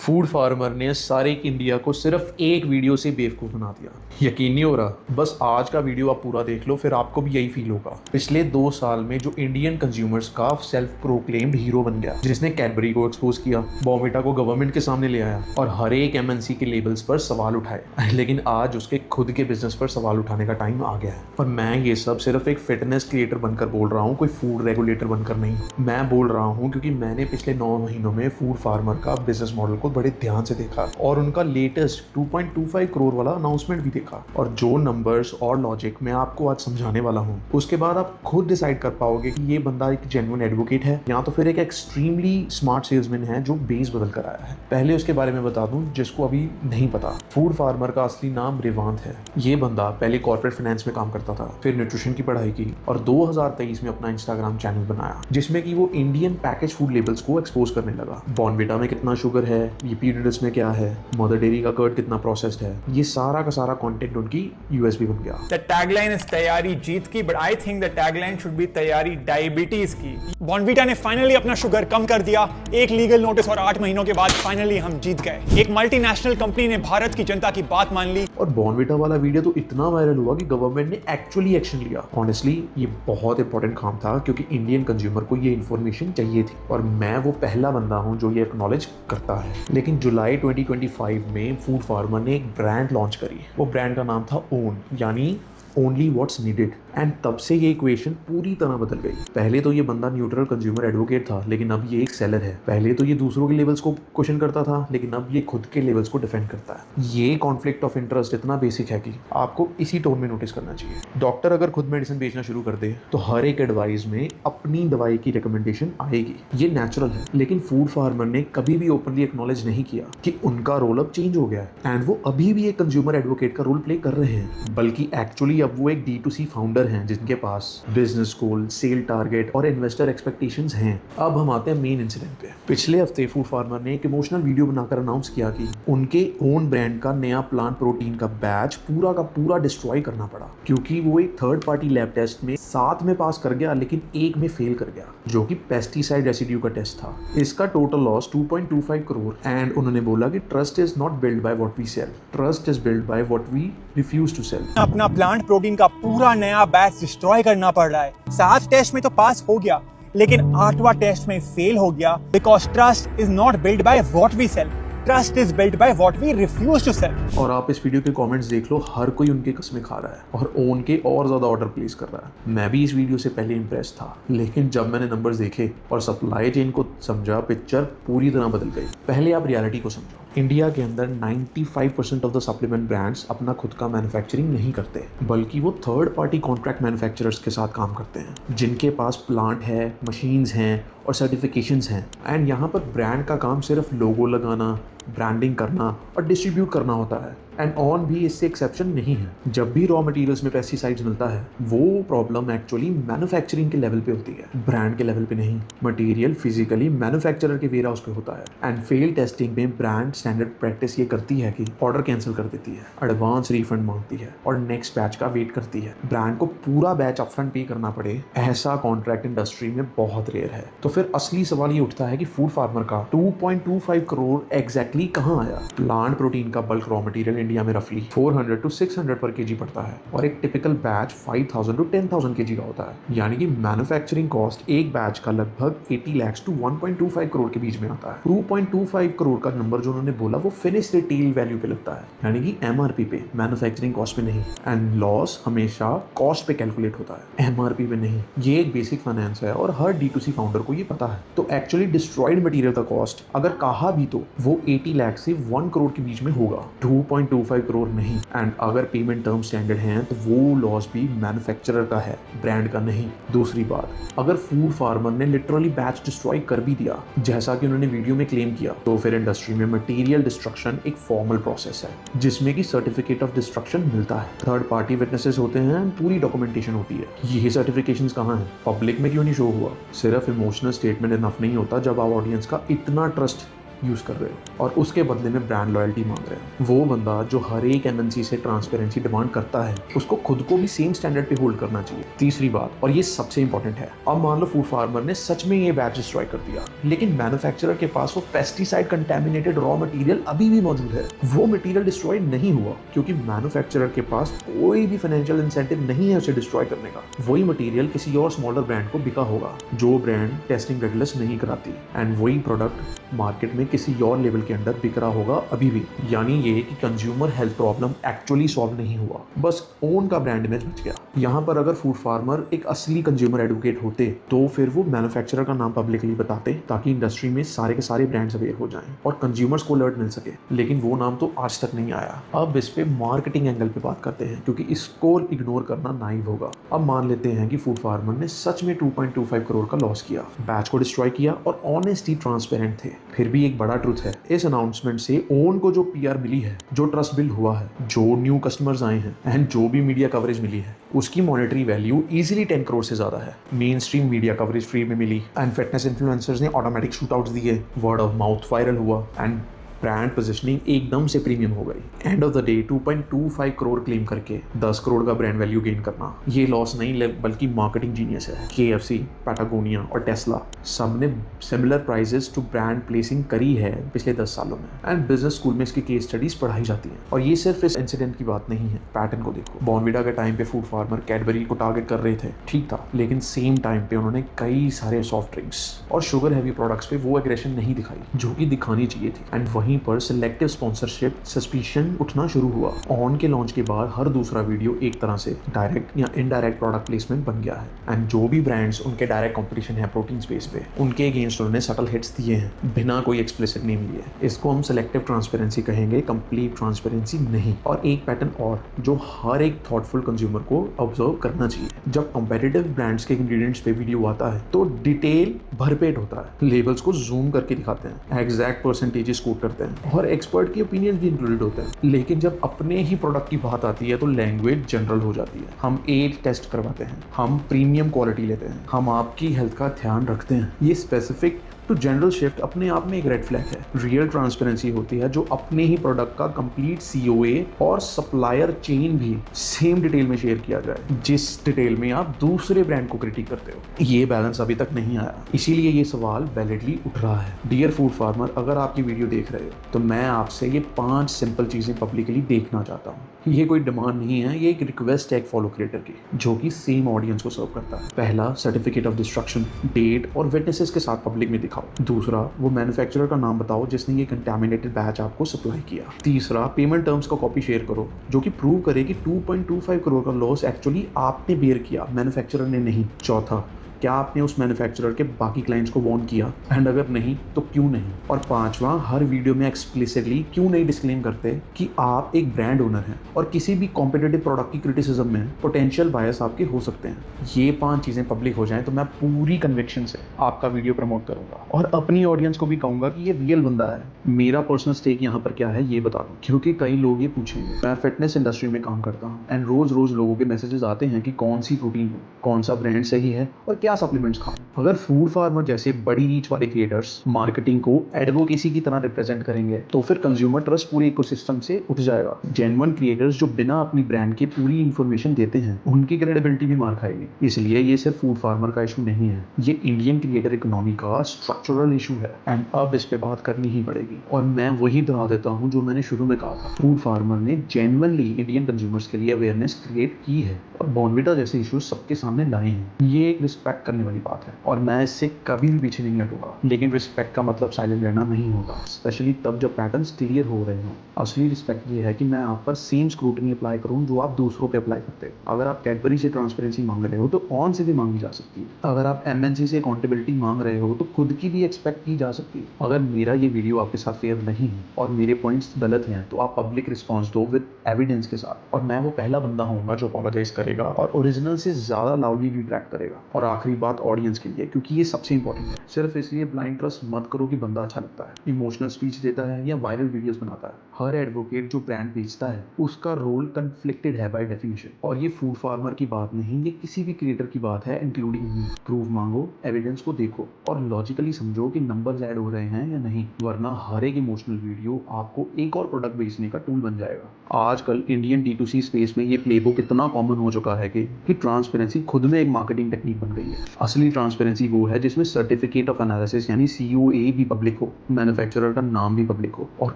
Food farmer ने सारे India को सिर्फ एक वीडियो से बेवकूफ़ बना दिया। यकीन नहीं हो रहा? बस आज का वीडियो आप पूरा देख लो, फिर आपको भी यही फील होगा। पिछले 2 साल में जो इंडियन कंज्यूमर्स का सेल्फ प्रोक्लेम्ड हीरो बन गया, जिसने कैडबरी को एक्सपोज किया, बॉर्नविटा को गवर्नमेंट के सामने ले आया और हर एक एमएनसी के लेबल्स पर सवाल उठाए, लेकिन आज उसके खुद के बिजनेस पर सवाल उठाने का टाइम आ गया है। और मैं ये सब सिर्फ एक फिटनेस क्रिएटर बनकर बोल रहा हूँ, कोई फूड रेगुलेटर बनकर नहीं। मैं बोल रहा हूँ क्योंकि मैंने पिछले 9 महीनों में फूड फार्मर का बिजनेस मॉडल को बड़े ध्यान से देखा और उनका लेटेस्ट 2.25 करोड़ वाला अनाउंसमेंट भी देखा। और जो नंबर्स और लॉजिक मैं आपको आज समझाने वाला हूँ, उसके बाद आप खुद डिसाइड कर पाओगे कि ये बंदा एक जेन्युइन एडवोकेट है या तो फिर एक एक्सट्रीमली स्मार्ट सेल्समैन है जो बेस बदल कर आया है। पहले उसके बारे में बता दूं जिसको अभी नहीं पता, फूड फार्मर का असली नाम रेवांत है। ये बंदा पहले कॉर्पोरेट फाइनेंस में काम करता था, फिर न्यूट्रिशन की पढ़ाई की और 2023 में अपना इंस्टाग्राम चैनल बनाया जिसमें कि वो इंडियन पैकेज फूड लेबल्स को एक्सपोज करने लगा। बॉर्नविटा में कितना शुगर है, ये पी नूडल्स में क्या है, मदर डेयरी का कर्ड कितना प्रोसेस्ड है, ये सारा का सारा कंटेंट उनकी यूएसपी बन गया। The tagline is तैयारी जीत की, but I think the tagline should be तैयारी डायबिटीज की। बॉर्नविटा ने फाइनली अपना शुगर कम कर दिया, एक लीगल नोटिस और 8 महीनों के बाद फाइनली हम जीत गए। एक मल्टीनेशनल कंपनी ने भारत की जनता की बात मान ली और बॉर्नविटा वाला वीडियो तो इतना वायरल हुआ कि गवर्नमेंट ने एक्चुअली एक्शन लिया। ऑनेस्टली ये बहुत इंपॉर्टेंट काम था क्योंकि इंडियन कंज्यूमर को ये इन्फॉर्मेशन चाहिए थी और मैं वो पहला बंदा हूँ जो ये एक्नॉलेज करता है। लेकिन जुलाई 2025 में फूड फार्मर ने एक ब्रांड लॉन्च करी। वो ब्रांड का नाम था ओन, यानी ओनली व्हाट्स नीडेड। एंड तब से ये इक्वेशन पूरी तरह बदल गई। पहले तो ये बंदा न्यूट्रल कंज्यूमर एडवोकेट था, लेकिन अब ये एक सेलर है। पहले तो ये दूसरों के लेवल्स को क्वेश्चन करता था, लेकिन अब ये खुद के लेवल्स को डिफेंड करता है। ये कॉन्फ्लिक्ट ऑफ इंटरेस्ट इतना बेसिक है कि आपको इसी टोन में नोटिस करना चाहिए। डॉक्टर अगर खुद मेडिसिन बेचना शुरू कर दे तो हर एक एडवाइस में अपनी दवाई की रिकमेंडेशन आएगी, ये नेचुरल है। लेकिन फूड फार्मर ने कभी भी ओपनली एक्नॉलेज नहीं किया कि उनका रोल अब चेंज हो गया है एंड वो अभी भी एक कंज्यूमर एडवोकेट का रोल प्ले कर रहे हैं, बल्कि एक्चुअली अब वो एक D2C फाउंडर हैं जिनके पास बिजनेस गोल, सेल टारगेट और इन्वेस्टर एक्सपेक्टेशंस हैं। अब हम आते हैं मेन इंसिडेंट पे। पिछले हफ्ते फूड फार्मर ने एक इमोशनल वीडियो बनाकर अनाउंस किया कि उनके ओन ब्रांड का नया प्लांट प्रोटीन का बैच पूरा का पूरा डिस्ट्रॉय करना पड़ा क्योंकि वो एक थर्ड पार्टी लैब टेस्ट में 7 में पास कर गया लेकिन 1 में फेल कर गया, जो कि पेस्टिसाइड रेसिड्यू का टेस्ट था। इसका टोटल लॉस 2.25 करोड़। एंड उन्होंने बोला कि trust is not build by what we sell, trust is build by what we refuse to sell. अपना प्लांट प्रोटीन का पूरा नया बैच डिस्ट्रॉय करना पड़ रहा है। 7 टेस्ट में तो पास हो गया लेकिन 8वां टेस्ट में फेल हो गया because trust is not build by what we sell, trust is build by what we refuse to sell. और आप इस वीडियो के कमेंट्स देख लो, हर कोई उनके कस्में खा रहा है और ओन के और ज्यादा ऑर्डर प्लेस कर रहा है। मैं भी इस वीडियो से पहले इंप्रेस था, लेकिन जब मैंने नंबर्स देखे और सप्लाई चेन को समझा, पिक्चर पूरी तरह बदल गई। पहले आप रियलिटी को समझो। इंडिया के अंदर 95% ऑफ द सप्लीमेंट ब्रांड्स अपना खुद का मैन्युफैक्चरिंग नहीं करते, बल्कि वो थर्ड पार्टी कॉन्ट्रैक्ट मैन्युफैक्चरर्स के साथ काम करते हैं जिनके पास प्लांट है, मशीन्स हैं और सर्टिफिकेशंस हैं। एंड यहाँ पर ब्रांड का काम सिर्फ लोगो लगाना, ब्रांडिंग करना और डिस्ट्रीब्यूट करना होता है। एंड ऑन भी इससे एक्सेप्शन नहीं है। जब भी रॉ मटेरियल्स में पेस्टिसाइड्स मिलता है, वो प्रॉब्लम एक्चुअली मैन्युफैक्चरिंग के लेवल पे होती है, ब्रांड के लेवल पे नहीं। मटेरियल फिजिकली मैन्युफैक्चरर के वेयर हाउस पे होता है। एंड फेल टेस्टिंग में ब्रांड स्टैंडर्ड प्रैक्टिस ये करती है कि ऑर्डर कैंसिल कर देती है, एडवांस रिफंड मांगती है और नेक्स्ट बैच का वेट करती है। ब्रांड को पूरा बैच अपफ्रंट पे करना पड़े, ऐसा कॉन्ट्रैक्ट इंडस्ट्री में बहुत रेयर है। तो फिर असली सवाल ये उठता है कि फूड फार्मर का 2.25 करोड़ एग्जैक्टली कहाँ आया? प्लांट प्रोटीन का बल्क रॉ मटेरियल इंडिया में रफली 400 to 600 पर केजी पड़ता है और एक टिपिकल बैच 5000 to 10,000 केजी का होता है, यानी कि मैन्युफैक्चरिंग कॉस्ट एक बैच का लगभग 80 लाख to 1.25 करोड़ के बीच में आता है। 2.25 करोड़ का नंबर जो उन्होंने बोला वो फिनिश रिटेल वैल्यू पे लगता है, यानी कि MRP पे, मैन्युफैक्चरिंग कॉस्ट पे नहीं। एंड लॉस हमेशा कॉस्ट पे कैलकुलेट होता है, MRP पे नहीं। ये एक बेसिक फाइनेंस है और हर D2C फाउंडर को ये पता है। तो एक्चुअली डिस्ट्रॉयड मटेरियल का कॉस्ट अगर कहा भी तो वो 80 लाख से 1 करोड़ के बीच में होगा, 2.25 करोड़ नहीं। एंड अगर पेमेंट टर्म स्टैंडर्ड हैं तो वो लॉस भी मैन्युफैक्चरर का है, ब्रांड का नहीं। दूसरी बात, अगर फूड फार्मर ने लिटरली बैच डिस्ट्रॉय कर भी दिया जैसा कि उन्होंने वीडियो में क्लेम किया, तो फिर इंडस्ट्री में मटेरियल डिस्ट्रक्शन एक फॉर्मल प्रोसेस है जिसमें कि सर्टिफिकेट ऑफ डिस्ट्रक्शन मिलता है, थर्ड पार्टी विटनेसेस होते हैं, पूरी डॉक्यूमेंटेशन होती है। ये सर्टिफिकेशंस कहाँ हैं? पब्लिक में क्यों नहीं शो हुआ? सिर्फ इमोशनल स्टेटमेंट इनफ नहीं होता जब आप ऑडियंस का इतना ट्रस्ट यूज़ कर रहे हो और उसके बदले में ब्रांड लॉयल्टी मांग रहे हो। वो बंदा जो हर एक एमएनसी से ट्रांसपेरेंसी डिमांड करता है, उसको खुद को भी सेम स्टैंडर्ड पे होल्ड करना चाहिए। तीसरी बात, और ये सबसे इंपॉर्टेंट है, अब मान लो फूड फार्मर ने सच में ये बैच डिस्ट्रॉय कर दिया, लेकिन मैन्युफैक्चरर के पास वो पेस्टिसाइड कंटेमिनेटेड रॉ मटेरियल अभी भी मौजूद है। वो मटेरियल डिस्ट्रॉय नहीं हुआ क्योंकि मैन्युफैक्चरर के पास कोई भी फाइनेंशियल इंसेंटिव नहीं है उसे डिस्ट्रॉय करने का। वही मटेरियल किसी और स्मॉलर ब्रांड को बिका होगा जो ब्रांड टेस्टिंग रेगुलर्स नहीं कराती, एंड वही प्रोडक्ट मार्केट में किसी और लेवल के अंदर बिक रहा होगा अभी भी। यानी ये कि consumer health problem actually solve नहीं हुआ, बस ओन का ब्रांड इमेज बच गया। यहाँ पर अगर फूड फार्मर एक असली कंज्यूमर एडवोकेट होते तो फिर वो मैन्युफैक्चरर का नाम पब्लिकली बताते ताकि इंडस्ट्री में सारे के सारे ब्रांड्स अवेयर हो जाएं और कंज्यूमर्स को अलर्ट मिल सके, लेकिन वो नाम तो आज तक नहीं आया। अब इस पे मार्केटिंग एंगल पे बात करते हैं क्योंकि इसको इग्नोर करना नाइव होगा। अब मान लेते हैं कि फूड फार्मर ने सच में 2.25 करोड़ का लॉस किया, बैच को डिस्ट्रॉय किया और ऑनेस्टली ट्रांसपेरेंट थे। फिर भी एक बड़ा ट्रुथ है, इस अनाउंसमेंट से ओन को जो पीआर मिली है, जो ट्रस्ट बिल्ड हुआ है, जो न्यू कस्टमर्स आए हैं एंड जो भी मीडिया कवरेज मिली है, उसकी मॉनेटरी वैल्यू इजीली 10 करोड़ से ज्यादा है। Main stream media coverage free में मिली एंड फिटनेस इन्फ्लुएंसर्स ने ऑटोमेटिक शूटआउट्स दिए, वर्ड ऑफ माउथ वायरल हुआ एंड ब्रांड पोजिशनिंग एकदम से प्रीमियम हो गई। End of the day 2.25 crore claim करके 10 करोड़ का ब्रांड वैल्यू गेन करना ये लॉस नहीं बल्कि मार्केटिंग जीनियस है। KFC, पैटागोनिया और टेस्ला सब ने similar prices to brand placing करी है पिछले 10 सालों में एंड बिजनेस स्कूल में इसकी केस स्टडीज पढ़ाई जाती हैं। और ये सिर्फ इस इंसिडेंट की बात नहीं है, पैटर्न को देखो। बॉर्नविटा के टाइम पे फूड फार्मर कैडबरी को टारगेट कर रहे थे, ठीक था, लेकिन सेम टाइम पे उन्होंने कई सारे सॉफ्ट ड्रिंक्स और शुगर हैवी प्रोडक्ट्स पे वो एग्रेशन नहीं दिखाई जो कि दिखानी चाहिए थी। एंड वहीं पर सिलेक्टिव स्पॉन्सरशिप सस्पिशन उठना शुरू हुआ। ऑन के लॉन्च के बाद हर दूसरा वीडियो एक तरह से डायरेक्ट या इनडायरेक्ट प्रोडक्ट प्लेसमेंट बन गया है एंड जो भी ब्रांड्स उनके डायरेक्ट कंपटीशन है प्रोटीन स्पेस पे, उनके अगेंस्ट उन्होंने सटल हिट्स दिए हैं बिना कोई एक्सप्लिसिट नेम लिए। इसको हम सिलेक्टिव ट्रांसपेरेंसी कहेंगे, कंप्लीट ट्रांसपेरेंसी नहीं। और एक पैटर्न और जो हर एक थॉटफुल कंज्यूमर को ऑब्जर्व करना चाहिए, जब कंपेटिटिव ब्रांड्स के इंग्रेडिएंट्स पे वीडियो आता है तो डिटेल भरपेट होता है, लेबल्स को जूम करके दिखाते हैं, एग्जैक्ट परसेंटेजेस कोट करते हैं और एक्सपर्ट की ओपिनियन भी इंक्लूडेड होते हैं। लेकिन जब अपने ही प्रोडक्ट की बात आती है तो लैंग्वेज जनरल हो जाती है। हम एज टेस्ट करवाते हैं, हम प्रीमियम क्वालिटी लेते हैं, हम आपकी हेल्थ का ध्यान रखते हैं। ये स्पेसिफिक तो जनरल शिफ्ट अपने आप में एक रेड फ्लैग है। रियल ट्रांसपेरेंसी होती है जो अपने ही प्रोडक्ट का कंप्लीट COA और सप्लायर चेन भी सेम डिटेल में शेयर किया जाए, जिस डिटेल में आप दूसरे ब्रांड को क्रिटिक करते हो। ये बैलेंस अभी तक नहीं आया, इसीलिए ये सवाल वैलिडली उठ रहा है। डियर फूड फार्मर, अगर आपकी वीडियो देख रहे हो तो मैं आपसे ये 5 सिंपल चीजें पब्लिकली देखना चाहता हूँ। ये कोई डिमांड नहीं है, ये एक रिक्वेस्ट है एक फॉलो क्रिएटर की जो कि सेम ऑडियंस को सर्व करता है। पहला, सर्टिफिकेट ऑफ डिस्ट्रक्शन, डेट और विटनेसेस के साथ पब्लिक में दिखाओ। दूसरा, वो मैन्युफैक्चरर का नाम बताओ जिसने ये कंटामिनेटेड बैच आपको सप्लाई किया। तीसरा, पेमेंट टर्म्स का कॉपी शेयर करो जो कि प्रूव करे कि 2.25 करोड़ का लॉस एक्चुअली आपने बेयर किया, मैन्युफैक्चरर ने नहीं। चौथा, क्या आपने उस मैन्युफैक्चरर के बाकी क्लाइंट्स को वार्न किया एंड अगर नहीं तो क्यों नहीं। और पांचवा, हर वीडियो में एक्सप्लिसिटली क्यों नहीं डिस्क्लेम करते कि आप एक ब्रांड ओनर हैं और किसी भी कॉम्पिटिटिव प्रोडक्ट की क्रिटिसिज्म में पोटेंशियल बायस आपके हो सकते हैं। ये 5 चीजें पब्लिक हो जाएं तो मैं पूरी कन्विक्शन से आपका वीडियो प्रमोट करूंगा और अपनी ऑडियंस को भी कहूंगा कि ये रियल बंदा है। मेरा पर्सनल स्टेक यहाँ पर क्या है ये बता दूं, क्योंकि कई लोग ये पूछेंगे। मैं फिटनेस इंडस्ट्री में काम करता हूँ एंड रोज लोगों के मैसेजेस आते हैं कि कौन सी प्रोटीन, कौन सा ब्रांड सही है और क्या सप्लीमेंट्स खाओ। अगर फूड फार्मर जैसे बड़ी रीच वाले क्रिएटर्स मार्केटिंग को एडवोकेसी की तरह रिप्रेजेंट करेंगे तो फिर कंज्यूमर ट्रस्ट पूरे इकोसिस्टम से उठ जाएगा। जेन्युइन क्रिएटर्स जो बिना अपनी ब्रांड के पूरी इंफॉर्मेशन देते हैं उनकी क्रेडिबिलिटी भी मार खाएगी। इसलिए ये सिर्फ फूड फार्मर का इशू नहीं है, ये इंडियन क्रिएटर इकोनॉमी का स्ट्रक्चरल इशू है एंड अब इस पे बात करनी ही पड़ेगी। और मैं वही दोहरा देता हूँ जो मैंने शुरू में कहा था, फूड फार्मर ने जेन्युइनली इंडियन कंज्यूमर्स के लिए अवेयरनेस क्रिएट की है और बॉर्नविटा जैसे इश्यूज सबके सामने लाए हैं। ये एक रिस्पेक्ट करने वाली बात है और मैं इससे कभी भी पीछे नहीं हटूंगा। लेकिन रिस्पेक्ट का मतलब साइलेंट रहना नहीं होता, स्पेशली तब जब पैटर्न्स क्लियर हो रहे हों। असली रिस्पेक्ट ये है कि मैं आप पर सेम स्क्रूटनी अप्लाई करूं जो आप दूसरों पे अप्लाई करते हो। अगर आप कैडबरी से ट्रांसपेरेंसी मांग रहे हो तो ऑन से भी मांगी जा सकती है। अगर आप MNC से अकाउंटेबिलिटी मांग रहे हो तो खुद की भी एक्सपेक्ट की जा सकती है। अगर मेरा ये वीडियो आपके साथ फेयर नहीं है और मेरे पॉइंट्स गलत हैं तो आप पब्लिक रिस्पॉन्स दो विद एविडेंस के साथ, और मैं वो पहला बंदा होऊंगा जो अपॉलोजाइज करेगा और ओरिजिनल से ज्यादा लाउडली रिट्रैक्ट करेगा। और आखिरी आखिरी बात ऑडियंस के लिए, क्योंकि ये सबसे इंपॉर्टेंट है। सिर्फ इसलिए ब्लाइंड ट्रस्ट मत करो कि बंदा अच्छा लगता है, इमोशनल स्पीच देता है या वायरल वीडियोस बनाता है। हर एडवोकेट जो ब्रांड बेचता है उसका रोल कन्फ्लिक्टेड है बाय डेफिनेशन। और ये फूड फार्मर की बात नहीं, ये किसी भी क्रिएटर की बात है, इंक्लूडिंग मी। प्रूफ मांगो, एविडेंस को देखो और लॉजिकली समझो कि नंबर्स ऐड हो रहे हैं या नहीं, वरना हर एक इमोशनल वीडियो आपको एक और प्रोडक्ट बेचने का टूल बन जाएगा। आजकल इंडियन D2C स्पेस में ये प्लेबुक इतना कॉमन हो चुका है कि ट्रांसपेरेंसी खुद में एक मार्केटिंग टेक्निक बन गई है। असली ट्रांसपेरेंसी वो है जिसमें सर्टिफिकेट ऑफ एनालिसिस यानी COA भी पब्लिक हो, मैन्युफैक्चरर का नाम भी पब्लिक हो और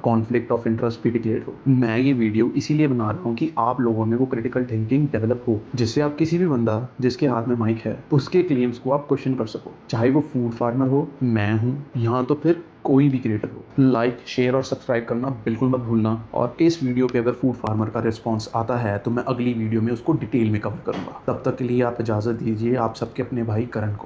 कॉन्फ्लिक्ट ऑफ इंटरेस्ट भी डिक्लेयर हो। मैं ये वीडियो इसीलिए बना रहा हूँ कि आप लोगों में वो क्रिटिकल थिंकिंग डेवलप हो, जिससे आप किसी भी बंदा जिसके हाथ में माइक है उसके क्लेम्स को आप क्वेश्चन कर सको, चाहे वो फूड फार्मर हो, मैं हूँ, यहाँ तो फिर कोई भी क्रिएटर हो। लाइक, शेयर और सब्सक्राइब करना बिल्कुल मत भूलना। और इस वीडियो पे अगर फूड फार्मर का रिस्पांस आता है तो मैं अगली वीडियो में उसको डिटेल में कवर करूंगा। तब तक के लिए आप इजाज़त दीजिए आप सबके अपने भाई करण को।